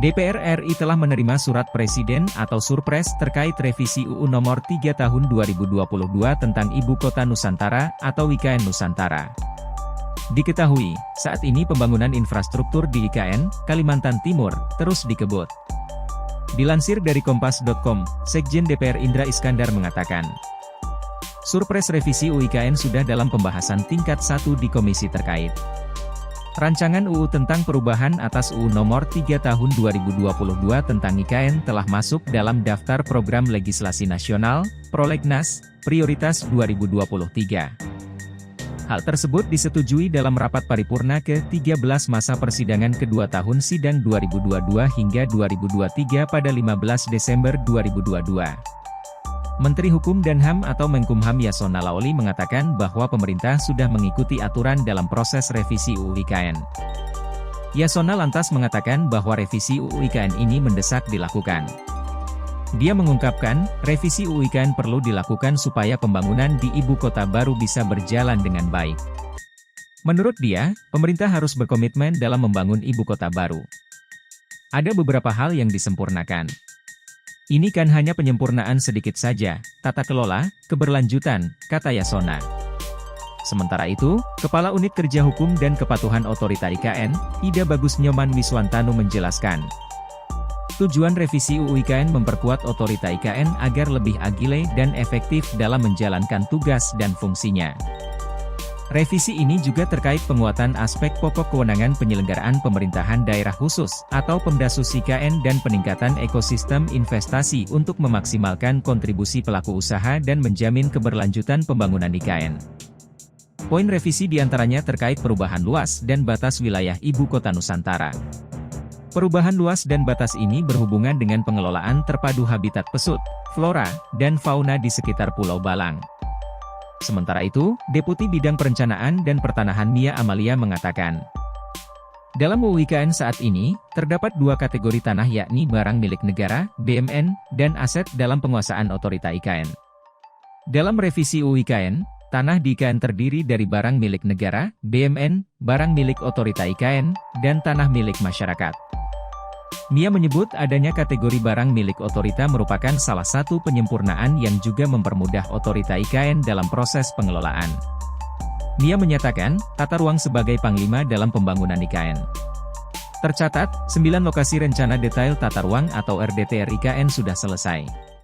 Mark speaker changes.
Speaker 1: DPR RI telah menerima surat Presiden atau Surpres terkait revisi UU Nomor 3 Tahun 2022 tentang Ibu Kota Nusantara atau IKN Nusantara. Diketahui, saat ini pembangunan infrastruktur di IKN, Kalimantan Timur, terus dikebut. Dilansir dari Kompas.com, Sekjen DPR Indra Iskandar mengatakan, Surpres revisi UU IKN sudah dalam pembahasan tingkat 1 di komisi terkait. Rancangan UU tentang perubahan atas UU Nomor 3 Tahun 2022 tentang IKN telah masuk dalam daftar program legislasi nasional, Prolegnas, Prioritas 2023. Hal tersebut disetujui dalam rapat paripurna ke-13 masa persidangan kedua tahun sidang 2022 hingga 2023 pada 15 Desember 2022. Menteri Hukum dan HAM atau Menkumham Yasona Laoly mengatakan bahwa pemerintah sudah mengikuti aturan dalam proses revisi UU IKN. Yasona lantas mengatakan bahwa revisi UU IKN ini mendesak dilakukan. Dia mengungkapkan, revisi UU IKN perlu dilakukan supaya pembangunan di ibu kota baru bisa berjalan dengan baik. Menurut dia, pemerintah harus berkomitmen dalam membangun ibu kota baru. Ada beberapa hal yang disempurnakan. Ini kan hanya penyempurnaan sedikit saja, tata kelola, keberlanjutan, kata Yasona. Sementara itu, Kepala Unit Kerja Hukum dan Kepatuhan Otorita IKN, Ida Bagus Nyoman Wiswantanu menjelaskan, tujuan revisi UU IKN memperkuat otorita IKN agar lebih agile dan efektif dalam menjalankan tugas dan fungsinya. Revisi ini juga terkait penguatan aspek pokok kewenangan penyelenggaraan pemerintahan daerah khusus, atau Pemdasus IKN dan peningkatan ekosistem investasi untuk memaksimalkan kontribusi pelaku usaha dan menjamin keberlanjutan pembangunan IKN. Poin revisi diantaranya terkait perubahan luas dan batas wilayah Ibu Kota Nusantara. Perubahan luas dan batas ini berhubungan dengan pengelolaan terpadu habitat pesut, flora, dan fauna di sekitar Pulau Balang. Sementara itu, Deputi Bidang Perencanaan dan Pertanahan Mia Amalia mengatakan, dalam UU IKN saat ini, terdapat dua kategori tanah yakni barang milik negara, BMN, dan aset dalam penguasaan otorita IKN. Dalam revisi UU IKN, tanah di IKN terdiri dari barang milik negara, BMN, barang milik otorita IKN, dan tanah milik masyarakat. Mia menyebut adanya kategori barang milik otorita merupakan salah satu penyempurnaan yang juga mempermudah otorita IKN dalam proses pengelolaan. Mia menyatakan, tata ruang sebagai panglima dalam pembangunan IKN. Tercatat, 9 lokasi rencana detail tata ruang atau RDTR IKN sudah selesai.